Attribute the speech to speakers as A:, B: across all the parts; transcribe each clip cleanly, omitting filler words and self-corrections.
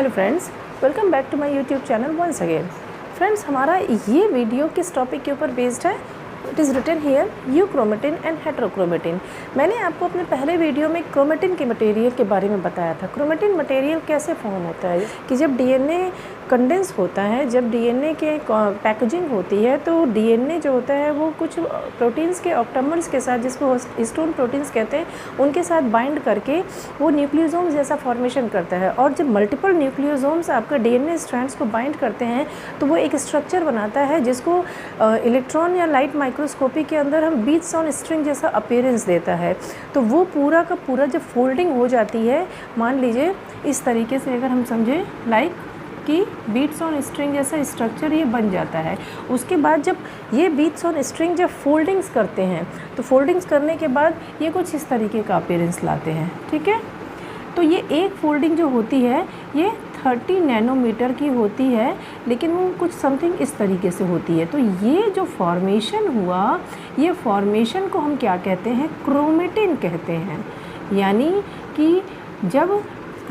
A: Hello friends, welcome back to my YouTube channel once again. Friends, हमारा ये video किस topic के ऊपर बेस्ड है? It is written here euchromatin and heterochromatin. मैंने आपको अपने पहले वीडियो में क्रोमेटिन के मटेरियल के बारे में बताया था। क्रोमेटिन मटेरियल कैसे फॉर्म होता है कि जब डीएनए कंडेंस होता है, जब डीएनए के पैकेजिंग होती है तो डीएनए जो होता है वो कुछ प्रोटीन्स के ऑक्टामर्स के साथ, जिसको हिस्टोन प्रोटीन्स कहते हैं, उनके साथ बाइंड करके वो न्यूक्लियोसोम जैसा फॉर्मेशन करता है। और जब मल्टीपल न्यूक्लियोसोम्स आपका डीएनए स्ट्रैंड्स को बाइंड करते हैं तो वो एक स्ट्रक्चर बनाता है जिसको इलेक्ट्रॉन या लाइट माइक्रोस्कोपी के अंदर हम बीट्स ऑन स्ट्रिंग जैसा अपीयरेंस देता है। तो वो पूरा का पूरा जब फोल्डिंग हो जाती है, मान लीजिए इस तरीके से, अगर हम समझें लाइक कि बीट्स ऑन स्ट्रिंग जैसा स्ट्रक्चर ये बन जाता है। उसके बाद जब ये बीट्स ऑन स्ट्रिंग जब फोल्डिंग्स करते हैं तो फोल्डिंग्स करने के बाद ये कुछ इस तरीके का अपीयरेंस लाते हैं। ठीक है, तो ये एक फोल्डिंग जो होती है ये 30 नैनोमीटर की होती है, लेकिन वो कुछ समथिंग इस तरीके से होती है। तो ये जो फॉर्मेशन हुआ, ये फॉर्मेशन को हम क्या कहते हैं? क्रोमेटिन कहते हैं। यानी कि जब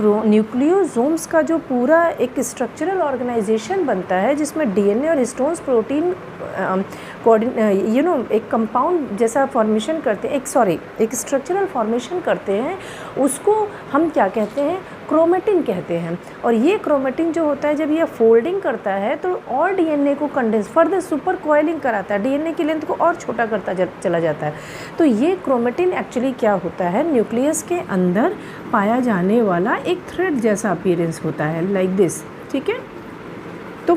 A: न्यूक्लियोसोम्स का जो पूरा एक स्ट्रक्चरल ऑर्गेनाइजेशन बनता है जिसमें डीएनए और हिस्टोन्स प्रोटीन एक कंपाउंड जैसा फॉर्मेशन करते हैं, एक स्ट्रक्चरल फॉर्मेशन करते हैं, उसको हम क्या कहते हैं? क्रोमेटिन कहते हैं। और ये क्रोमेटिन जो होता है जब ये फोल्डिंग करता है तो और डीएनए को कंडेंस, फर्दर सुपर कोयलिंग कराता है, डीएनए की लेंथ को और छोटा करता चला जाता है। तो ये क्रोमेटिन एक्चुअली क्या होता है? न्यूक्लियस के अंदर पाया जाने वाला एक थ्रेड जैसा अपीयरेंस होता है, लाइक दिस। ठीक है, तो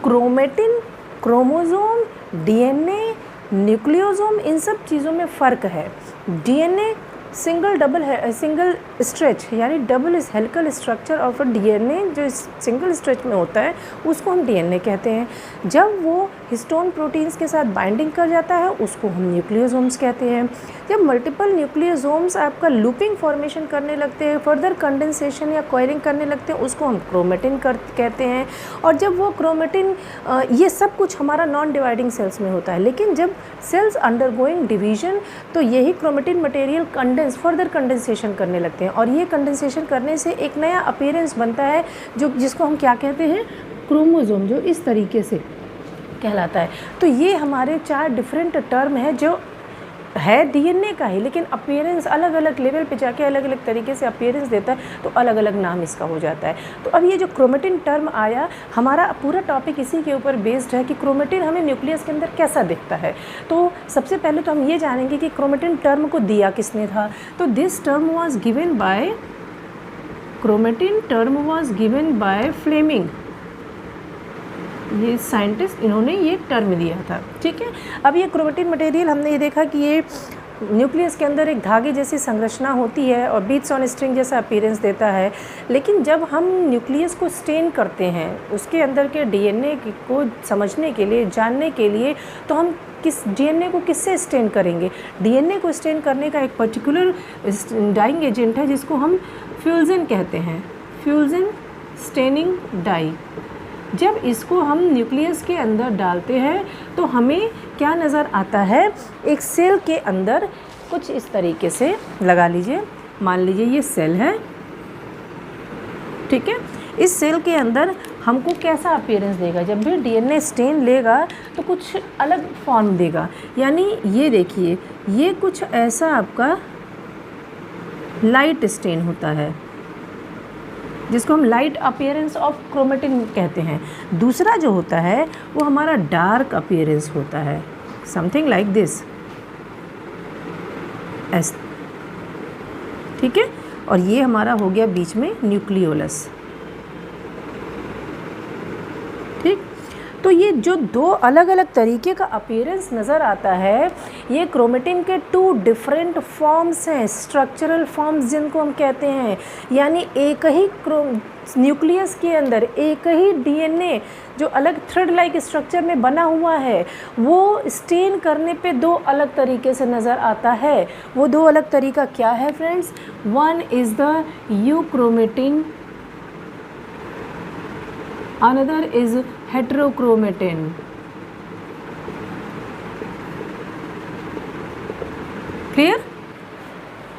A: क्रोमेटिन, क्रोमोसोम, डीएनए, न्यूक्लियोसोम, इन सब चीज़ों में फ़र्क है। डीएनए सिंगल स्ट्रेच यानी double helical structure of DNA जो सिंगल स्ट्रेच में होता है उसको हम डीएनए कहते हैं। जब वो हिस्टोन प्रोटीन्स के साथ बाइंडिंग कर जाता है उसको हम न्यूक्लियोसोम्स कहते हैं। जब मल्टीपल न्यूक्लियोसोम्स आपका लूपिंग फॉर्मेशन करने लगते हैं, फर्दर कंडेंसेशन या कॉयलिंग करने लगते हैं, उसको हम क्रोमेटिन कहते हैं। और जब वो क्रोमेटिन, ये सब कुछ हमारा नॉन डिवाइडिंग सेल्स में होता है, लेकिन जब सेल्स अंडरगोइंग डिवीजन तो यही क्रोमेटिन मटेरियल फर्दर कंडेंसेशन करने लगते हैं। और ये कंडेंसेशन करने से एक नया अपीयरेंस बनता है जिसको हम क्या कहते हैं? क्रोमोसोम, जो इस तरीके से कहलाता है। तो ये हमारे 4 डिफरेंट टर्म है जो है डीएनए का ही, लेकिन अपीयरेंस अलग अलग लेवल पे जाके अलग अलग तरीके से अपीयरेंस देता है, तो अलग अलग नाम इसका हो जाता है। तो अब ये जो क्रोमेटिन टर्म आया, हमारा पूरा टॉपिक इसी के ऊपर बेस्ड है कि क्रोमेटिन हमें न्यूक्लियस के अंदर कैसा दिखता है। तो सबसे पहले तो हम ये जानेंगे कि क्रोमेटिन टर्म को दिया किसने था। तो this term was given by, chromatin term was given by Fleming. ये साइंटिस्ट, इन्होंने ये टर्म दिया था। ठीक है, अब ये क्रोमेटिन मटेरियल हमने ये देखा कि ये न्यूक्लियस के अंदर एक धागे जैसी संरचना होती है और बीट्स ऑन स्ट्रिंग जैसा अपीयरेंस देता है। लेकिन जब हम न्यूक्लियस को स्टेन करते हैं, उसके अंदर के डीएनए को समझने के लिए, जानने के लिए, तो हम डीएनए को किससे स्टेन करेंगे? डीएनए को स्टेन करने का एक पर्टिकुलर डाइंग एजेंट है जिसको हम फ्यूजन कहते हैं, फ्यूजन स्टेनिंग डाई। जब इसको हम न्यूक्लियस के अंदर डालते हैं तो हमें क्या नज़र आता है? एक सेल के अंदर कुछ इस तरीके से, लगा लीजिए, मान लीजिए ये सेल है। ठीक है, इस सेल के अंदर हमको कैसा अपीयरेंस देगा? जब भी डीएनए स्टेन लेगा तो कुछ अलग फॉर्म देगा। यानी ये देखिए, ये कुछ ऐसा आपका लाइट स्टेन होता है जिसको हम लाइट अपीयरेंस ऑफ क्रोमेटिन कहते हैं। दूसरा जो होता है वो हमारा डार्क अपीयरेंस होता है, समथिंग लाइक दिस। ठीक है, और ये हमारा हो गया बीच में न्यूक्लियोलस। ठीक, तो ये जो 2 अलग अलग तरीके का अपीयरेंस नज़र आता है, ये क्रोमेटिन के 2 डिफरेंट फॉर्म्स हैं, स्ट्रक्चरल फॉर्म्स जिनको हम कहते हैं। यानी एक ही न्यूक्लियस के अंदर एक ही डीएनए जो अलग थ्रेड लाइक स्ट्रक्चर में बना हुआ है, वो स्टेन करने पे 2 अलग तरीके से नज़र आता है। वो 2 अलग तरीका क्या है friends? One is the euchromatin, another is heterochromatin। Clear?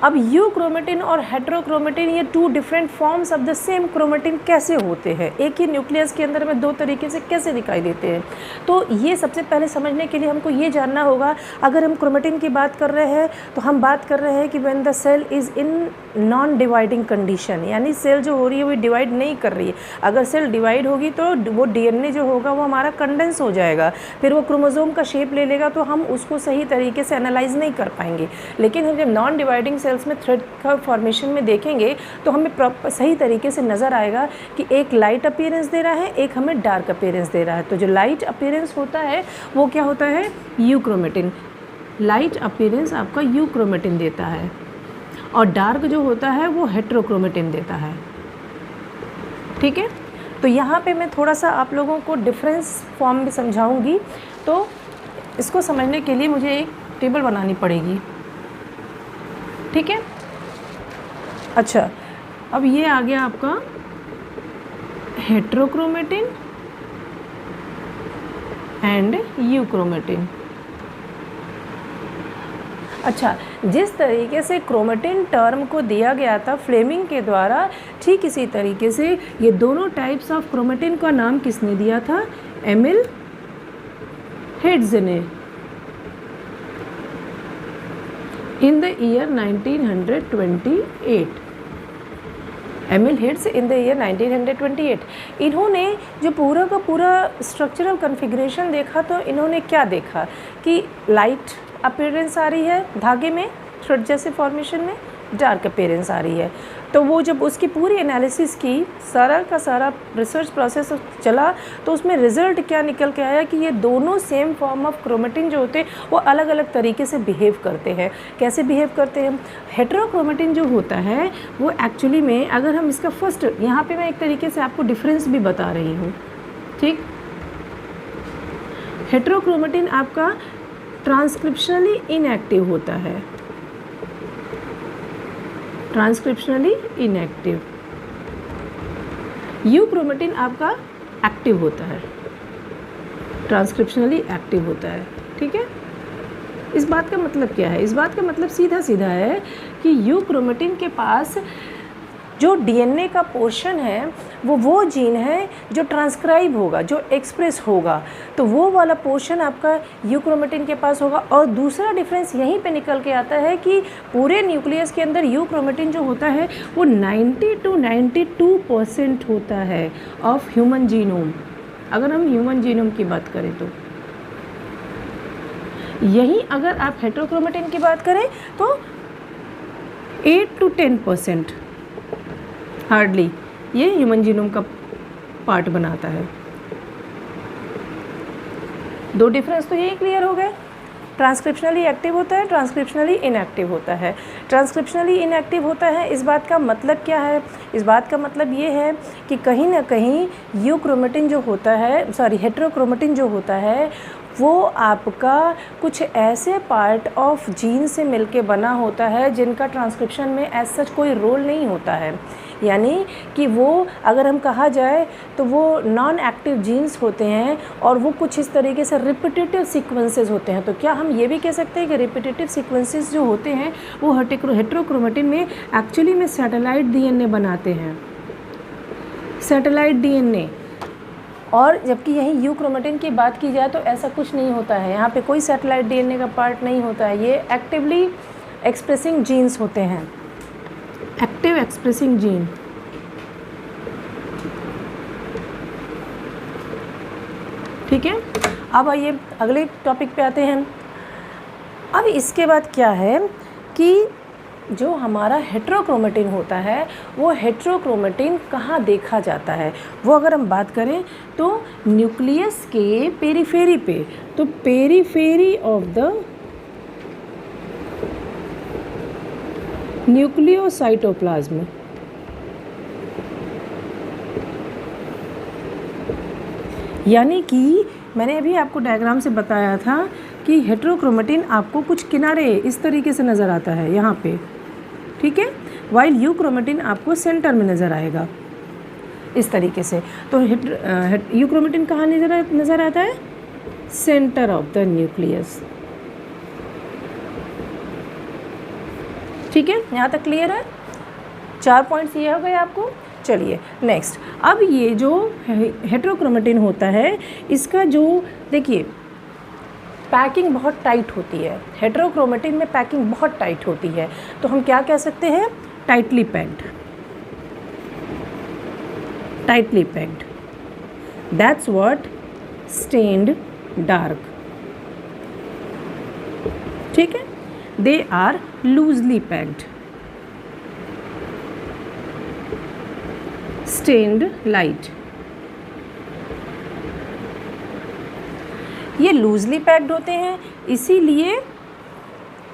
A: अब यू क्रोमेटिन और हेट्रोक्रोमेटिन ये two different forms of the same chromatin कैसे होते हैं, एक ही न्यूक्लियस के अंदर में दो तरीके से कैसे दिखाई देते हैं। तो ये सबसे पहले समझने के लिए हमको ये जानना होगा, अगर हम क्रोमेटिन की बात कर रहे हैं तो हम बात कर रहे हैं कि when the cell is in non dividing condition, यानी सेल जो हो रही है वो डिवाइड नहीं कर रही है। अगर सेल डिवाइड होगी तो वो डीएनए जो होगा वो हमारा कंडेंस हो जाएगा, फिर वो क्रोमोसोम का शेप ले लेगा, तो हम उसको सही तरीके से एनालाइज नहीं कर पाएंगे। लेकिन हम जब नॉन डिवाइडिंग सेल्स में थ्रेड का फॉर्मेशन में देखेंगे तो हमें सही तरीके से नज़र आएगा कि एक लाइट अपीयरेंस दे रहा है, एक हमें डार्क अपीयरेंस दे रहा है। तो जो लाइट अपीयरेंस होता है वो क्या होता है, यू क्रोमेटिन। लाइट अपीयरेंस आपका यू क्रोमेटिन देता है और डार्क जो होता है वो हेट्रोक्रोमेटिन देता है। ठीक है, तो यहाँ पे मैं थोड़ा सा आप लोगों को डिफरेंस फॉर्म में समझाऊंगी, तो इसको समझने के लिए मुझे एक टेबल बनानी पड़ेगी। ठीक है, अच्छा, अब ये आ गया आपका हेट्रोक्रोमेटिन एंड यू क्रोमेटिन। अच्छा, जिस तरीके से क्रोमेटिन टर्म को दिया गया था फ्लेमिंग के द्वारा, ठीक इसी तरीके से ये दोनों टाइप्स ऑफ क्रोमेटिन का नाम किसने दिया था, एमिल हेड्जे ने in the year 1928। Emil Heitz in the year 1928। इन्होंने जो पूरा का पूरा स्ट्रक्चरल कन्फिग्रेशन देखा तो इन्होंने क्या देखा कि लाइट अपीयरेंस आ रही है धागे में, थ्रेड जैसे फॉर्मेशन में, डार्क अपीयरेंस आ रही है। तो वो जब उसकी पूरी एनालिसिस की, सारा का सारा रिसर्च प्रोसेस चला, तो उसमें रिजल्ट क्या निकल के आया कि ये दोनों सेम फॉर्म ऑफ क्रोमेटिन जो होते हैं वो अलग अलग तरीके से बिहेव करते हैं। कैसे बिहेव करते हैं, हेट्रोक्रोमेटिन जो होता है वो एक्चुअली में, अगर हम इसका फर्स्ट, यहाँ पे मैं एक तरीके से आपको डिफरेंस भी बता रही हूँ। ठीक, हेट्रोक्रोमेटिन आपका ट्रांसक्रिप्शनली इनएक्टिव होता है, ट्रांसक्रिप्शनली इनएक्टिव। यू क्रोमेटिन आपका एक्टिव होता है, ट्रांसक्रिप्शनली एक्टिव होता है। ठीक है, इस बात का मतलब क्या है, इस बात का मतलब सीधा सीधा है कि यू क्रोमेटिन के पास जो डीएनए का पोर्शन है वो जीन है जो ट्रांसक्राइब होगा, जो एक्सप्रेस होगा, तो वो वाला पोर्शन आपका यू क्रोमेटिन के पास होगा। और दूसरा डिफरेंस यहीं पे निकल के आता है कि पूरे न्यूक्लियस के अंदर यू क्रोमेटिन जो होता है वो 90 to 92% होता है ऑफ ह्यूमन जीनोम। अगर हम ह्यूमन जीनोम की बात करें तो यहीं अगर आप हेट्रोक्रोमेटिन की बात करें तो 8 to 10% हार्डली ये ह्यूमन जीनोम का पार्ट बनाता है। दो डिफरेंस तो यही क्लियर हो गए, ट्रांसक्रिप्शनली एक्टिव होता है, ट्रांसक्रिप्शनली इनएक्टिव होता है। ट्रांसक्रिप्शनली इनएक्टिव होता है, इस बात का मतलब क्या है, इस बात का मतलब ये है कि कहीं ना कहीं यू क्रोमेटिन जो होता है, सॉरी हेट्रोक्रोमेटिन जो होता है वो आपका कुछ ऐसे पार्ट ऑफ जीन से मिलके बना होता है जिनका ट्रांसक्रिप्शन में एज सच कोई रोल नहीं होता है। यानी कि वो, अगर हम कहा जाए तो वो नॉन एक्टिव जीन्स होते हैं और वो कुछ इस तरीके से रिपीटेटिव सीक्वेंसेस होते हैं। तो क्या हम ये भी कह सकते हैं कि रिपीटेटिव सीक्वेंसेस जो होते हैं वो हेट्रोक्रोमेटिन में एक्चुअली में सैटेलाइट डीएनए बनाते हैं, सैटेलाइट डीएनए। और जबकि यहीं यू क्रोमेटिन की बात की जाए तो ऐसा कुछ नहीं होता है, यहाँ पे कोई सैटेलाइट डीएनए का पार्ट नहीं होता है। ये एक्टिवली एक्सप्रेसिंग जीन्स होते हैं, एक्टिव एक्सप्रेसिंग जीन। ठीक है, अब आइए अगले टॉपिक पे आते हैं। अब इसके बाद क्या है कि जो हमारा हेट्रोक्रोमेटिन होता है वो हेट्रोक्रोमेटिन कहाँ देखा जाता है, वो अगर हम बात करें तो न्यूक्लियस के पेरीफेरी पे, तो पेरीफेरी ऑफ द न्यूक्लियोसाइटोप्लाज्म, यानी कि मैंने अभी आपको डायग्राम से बताया था कि हेट्रोक्रोमेटिन आपको कुछ किनारे इस तरीके से नज़र आता है यहाँ पे, ठीक है, वाइल यू क्रोमेटिन आपको सेंटर में नज़र आएगा इस तरीके से। तो यू क्रोमेटिन कहाँ नज़र आता है, सेंटर ऑफ द न्यूक्लियस। ठीक है, यहाँ तक क्लियर है? 4 पॉइंट्स ये हो गए आपको। चलिए नेक्स्ट, अब ये जो हेटेरोक्रोमेटिन होता है इसका जो देखिए पैकिंग बहुत टाइट होती है, हेटेरोक्रोमेटिन में पैकिंग बहुत टाइट होती है, तो हम क्या कह सकते हैं? Tightly packed, tightly packed, that's what stained dark. ठीक है, they are loosely packed, stained light. ये लूजली पैक्ड होते हैं, इसीलिए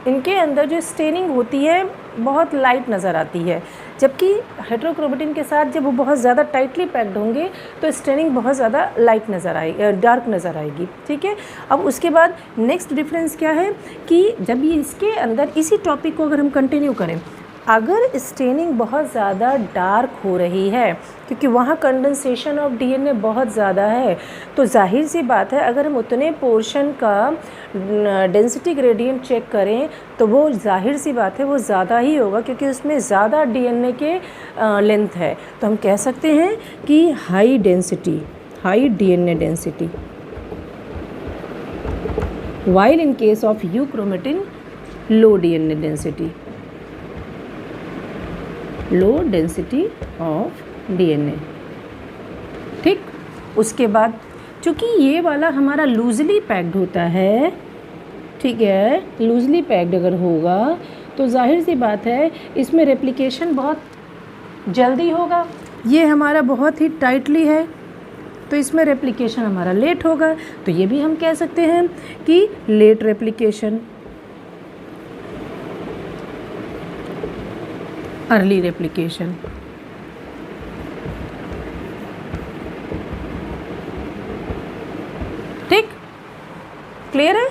A: इनके अंदर जो स्टेनिंग होती है बहुत लाइट नज़र आती है, जबकि हेटेरोक्रोमेटिन के साथ जब वो बहुत ज़्यादा टाइटली पैक्ड होंगे तो स्टेनिंग बहुत ज़्यादा लाइट नज़र आएगी, डार्क नज़र आएगी। ठीक है, अब उसके बाद नेक्स्ट डिफरेंस क्या है कि जब ये इसके अंदर इसी टॉपिक को अगर हम कंटिन्यू करें, अगर स्टेनिंग बहुत ज़्यादा डार्क हो रही है क्योंकि वहाँ कंडेंसेशन ऑफ डीएनए बहुत ज़्यादा है, तो जाहिर सी बात है अगर हम उतने पोर्शन का डेंसिटी ग्रेडियंट चेक करें तो वो जाहिर सी बात है वो ज़्यादा ही होगा क्योंकि उसमें ज़्यादा डीएनए के लेंथ है। तो हम कह सकते हैं कि high density, high DNA density, while in case of euchromatin low DNA density, low density of DNA. ठीक, उसके बाद चूँकि ये वाला हमारा लूजली पैक्ड होता है, ठीक है, लूजली पैक्ड अगर होगा तो जाहिर सी बात है इसमें रेप्लिकेशन बहुत जल्दी होगा। ये हमारा बहुत ही टाइटली है तो इसमें रेप्लिकेशन हमारा लेट होगा, तो ये भी हम कह सकते हैं कि लेट रेप्लिकेशन, अर्ली रेप्लिकेशन। ठीक, क्लियर है?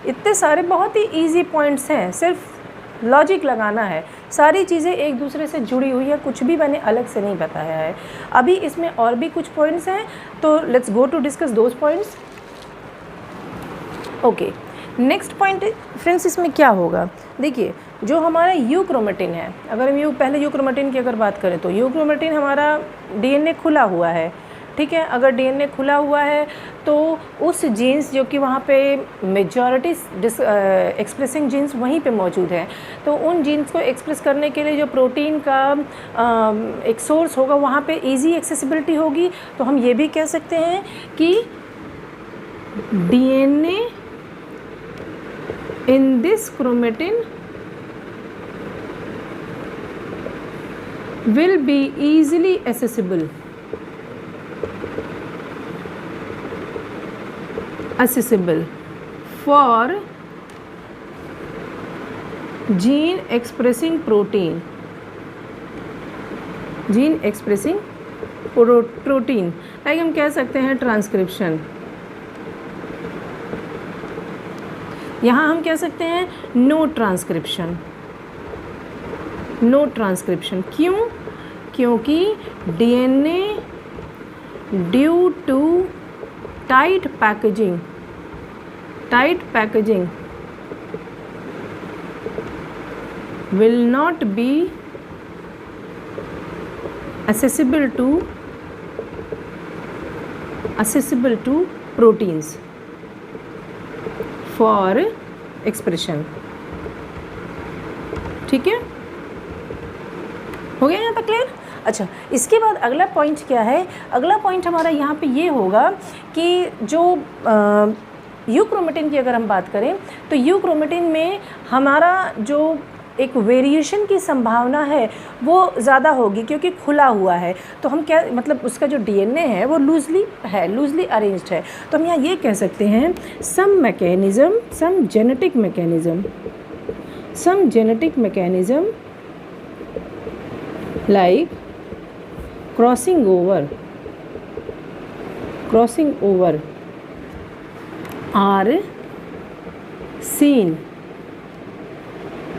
A: इतने सारे बहुत ही इजी पॉइंट्स हैं, सिर्फ लॉजिक लगाना है, सारी चीज़ें एक दूसरे से जुड़ी हुई है, कुछ भी मैंने अलग से नहीं बताया है। अभी इसमें और भी कुछ पॉइंट्स हैं तो let's go to discuss those points. Okay, next point friends इसमें क्या होगा, देखिए जो हमारा यूक्रोमेटिन है, अगर हम पहले यूक्रोमेटिन की अगर बात करें तो यूक्रोमेटिन हमारा डीएनए खुला हुआ है। ठीक है, अगर डीएनए खुला हुआ है तो उस जीन्स जो कि वहाँ पे मेजॉरिटी एक्सप्रेसिंग जीन्स वहीं पे मौजूद है, तो उन जीन्स को एक्सप्रेस करने के लिए जो प्रोटीन का एक सोर्स होगा वहाँ पे इजी एक्सेसिबिलिटी होगी। तो हम ये भी कह सकते हैं कि DNA in this chromatin will be easily accessible for gene expressing protein, gene expressing protein, like हम कह सकते हैं ट्रांसक्रिप्शन। यहाँ हम कह सकते हैं नो ट्रांसक्रिप्शन, नो ट्रांसक्रिप्शन। क्यों? क्योंकि DNA due to tight packaging will not be accessible to proteins for expression। ठीक है, हो गया यहाँ तक क्लियर? अच्छा, इसके बाद अगला पॉइंट क्या है? अगला पॉइंट हमारा यहाँ पे ये होगा कि जो यूक्रोमेटिन की अगर हम बात करें तो यूक्रोमेटिन में हमारा जो एक वेरिएशन की संभावना है वो ज़्यादा होगी क्योंकि खुला हुआ है। तो हम क्या मतलब उसका जो डीएनए है वो लूजली अरेंज्ड है। तो हम यहाँ ये कह सकते हैं some genetic mechanism like crossing over are seen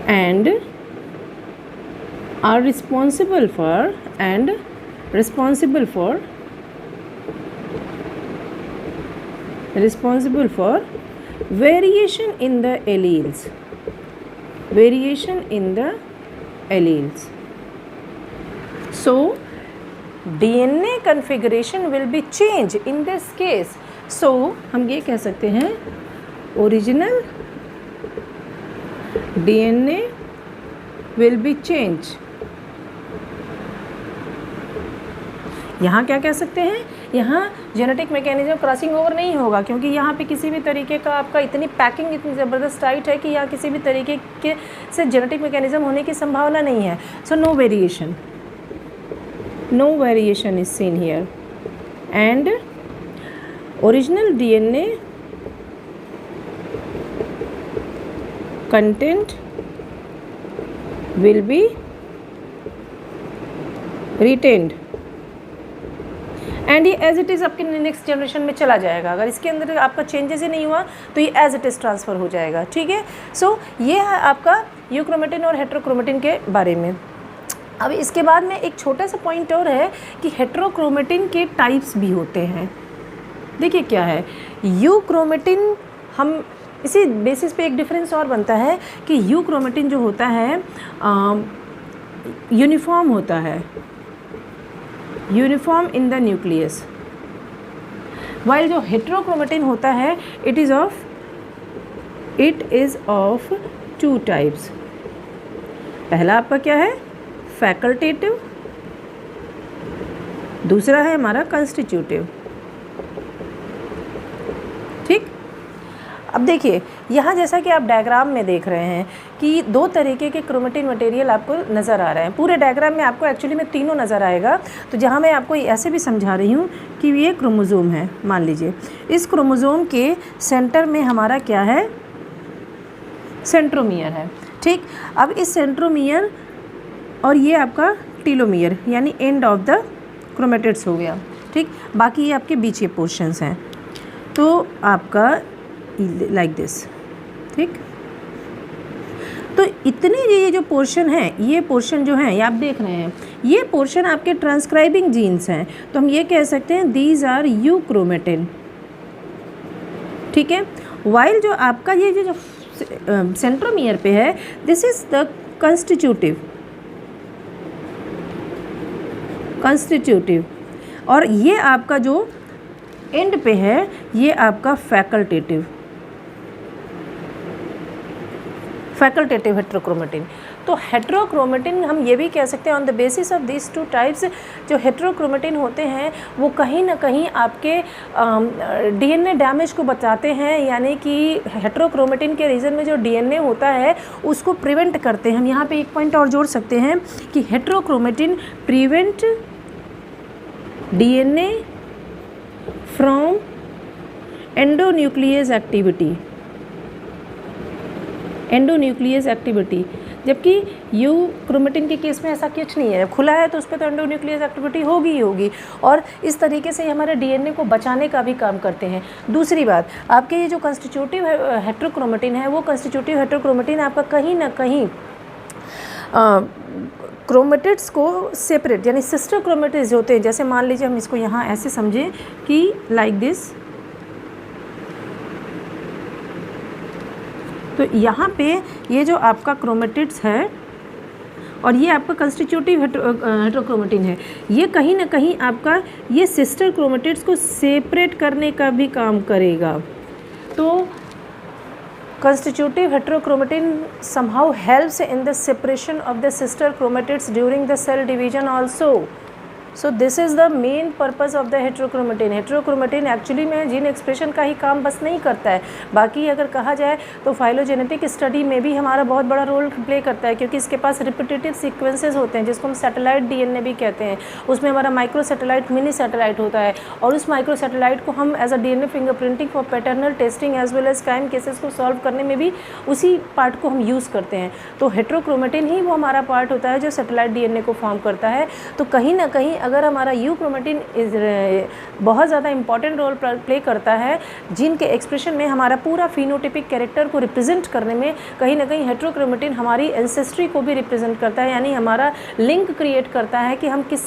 A: and are responsible for variation in the alleles, variation in the alleles. So DNA configuration will be changed in this case. So हम ये कह सकते हैं original DNA will be changed. यहाँ क्या कह सकते हैं, यहाँ जेनेटिक मैकेनिज्म क्रॉसिंग ओवर नहीं होगा, क्योंकि यहाँ पे किसी भी तरीके का आपका इतनी पैकिंग इतनी ज़बरदस्त टाइट है कि यहाँ किसी भी तरीके के से जेनेटिक मैकेनिज्म होने की संभावना नहीं है. So no variation is seen here and original DNA content will be retained and ये एज इट इज़ आपके नेक्स्ट जनरेशन में चला जाएगा. अगर इसके अंदर आपका चेंजेस ही नहीं हुआ तो ये एज इट इज़ ट्रांसफ़र हो जाएगा. ठीक है. सो ये है आपका यूक्रोमेटिन और हेट्रोक्रोमेटिन के बारे में. अब इसके बाद में एक छोटा सा पॉइंट और है कि हेट्रोक्रोमेटिन के टाइप्स भी होते हैं. देखिए क्या है, यूक्रोमेटिन, हम इसी बेसिस पे एक डिफरेंस और बनता है कि यूक्रोमेटिन जो होता है यूनिफॉर्म होता है, uniform in the nucleus, while जो हेट्रोक्रोमेटिन होता है इट इज़ ऑफ 2 टाइप्स. पहला आपका क्या है, फैकल्टेटिव, दूसरा है हमारा कंस्टिट्यूटिव. ठीक. अब देखिए यहाँ जैसा कि आप डायग्राम में देख रहे हैं कि 2 तरीके के क्रोमेटिन मटेरियल आपको नज़र आ रहे हैं. पूरे डायग्राम में आपको एक्चुअली में तीनों नज़र आएगा. तो जहाँ मैं आपको ऐसे भी समझा रही हूँ कि ये क्रोमोज़ोम है, मान लीजिए इस क्रोमोज़ोम के सेंटर में हमारा क्या है, सेंट्रोमियर है. ठीक. अब इस सेंट्रोमियर और ये आपका टीलोमियर यानी एंड ऑफ द क्रोमेटिड्स हो गया. ठीक. बाकी ये आपके बीच के पोर्शंस हैं. तो आपका लाइक दिस. ठीक. तो इतने ये जो पोर्शन है, ये पोर्शन जो है ये आप देख रहे हैं, ये पोर्शन आपके ट्रांसक्राइबिंग जीन्स हैं. तो हम ये कह सकते हैं दीज आर यूक्रोमेटिन. ठीक है. वाइल जो आपका ये जो सेंट्रोमियर पे है दिस इज द कंस्टिट्यूटिव और ये आपका जो एंड पे है ये आपका फैकल्टेटिव हेट्रोक्रोमेटिन. तो हेट्रोक्रोमेटिन हम ये भी कह सकते हैं on the basis of this 2 types, जो हेट्रोक्रोमेटिन होते हैं वो कहीं ना कहीं आपके DNA डैमेज को बचाते हैं, यानी कि हेट्रोक्रोमेटिन के रीजन में जो DNA होता है उसको प्रिवेंट करते हैं. हम यहाँ पे एक पॉइंट और जोड़ सकते हैं कि heterochromatin prevent DNA from endonuclease activity, जबकि यूक्रोमेटिन के केस में ऐसा कुछ नहीं है. खुला है तो उस पर तो एंडोन्यूक्लियस एक्टिविटी होगी ही होगी, और इस तरीके से हमारे DNA को बचाने का भी काम करते हैं. दूसरी बात, आपके ये जो कंस्टिट्यूटिव हेट्रोक्रोमेटिन है वो कंस्टिट्यूटिव हेट्रोक्रोमेटिन आपका कहीं ना कहीं क्रोमेटिड्स को सेपरेट, यानी सिस्टर क्रोमेटिड्स होते हैं. जैसे मान लीजिए हम इसको यहाँ ऐसे समझें कि लाइक दिस. तो यहाँ पे ये जो आपका क्रोमेटिड्स है और ये आपका कंस्टिट्यूटिव हेट्रोक्रोमेटिन है, ये कहीं ना कहीं आपका ये सिस्टर क्रोमेटिड्स को सेपरेट करने का भी काम करेगा. तो constitutive heterochromatine somehow helps in the separation of the sister chromatids during the cell division also. So this is the main purpose of the heterochromatine. Heterochromatine actually में जीन एक्सप्रेशन का ही काम बस नहीं करता है, बाकी अगर कहा जाए तो फाइलोजेनेटिक स्टडी में भी हमारा बहुत बड़ा रोल प्ले करता है, क्योंकि इसके पास रिपीटेटिव सीक्वेंसेस होते हैं जिसको हम सैटेलाइट DNA भी कहते हैं. उसमें हमारा माइक्रो सैटेलाइट, मिनी सैटेलाइट होता है, और उस माइक्रो सैटेलाइट को हम as a DNA fingerprinting for paternal testing as well as crime cases को सॉल्व करने में भी उसी पार्ट को हम यूज़ करते हैं. तो हेट्रोक्रोमेटिन ही वो हमारा पार्ट होता है जो सैटेलाइट DNA को फॉर्म करता है. तो कहीं ना कहीं अगर हमारा यूक्रोमेटिन बहुत ज़्यादा इंपॉर्टेंट रोल प्ले करता है जीन के एक्सप्रेशन में, हमारा पूरा फिनोटिपिक कैरेक्टर को रिप्रेजेंट करने में, कहीं ना कहीं हेट्रोक्रोमेटिन हमारी एंसेस्ट्री को भी रिप्रेजेंट करता है, यानी हमारा लिंक क्रिएट करता है कि हम किस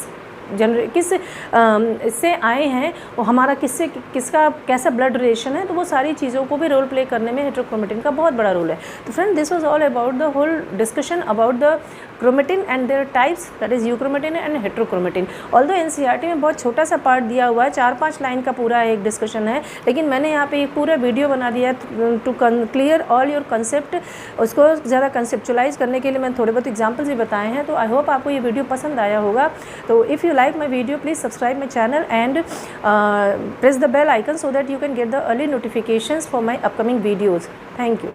A: इससे आए हैं, वो हमारा किसका कैसा ब्लड रिलेशन है, तो वो सारी चीज़ों को भी रोल प्ले करने में हेटेरोक्रोमेटिन का बहुत बड़ा रोल है। तो friend, this was all about the whole discussion about the chromatin and their types, that is euchromatin and heterochromatin. Although NCERT में बहुत छोटा सा पार्ट दिया हुआ है, 4-5 लाइन का पूरा एक डिस्कशन है, लेकिन मैंने यहाँ पे एक पूरा वीडियो बना दिया है to clear all your concept. उसको ज़्यादा कंसेप्चुलाइज करने के लिए मैंने थोड़े बहुत एग्जाम्पल्स भी बताए हैं। तो आई होप आपको ये वीडियो पसंद आया होगा। तो if you like my video, please subscribe my channel and press the bell icon so that you can get the early notifications for my upcoming videos. Thank you.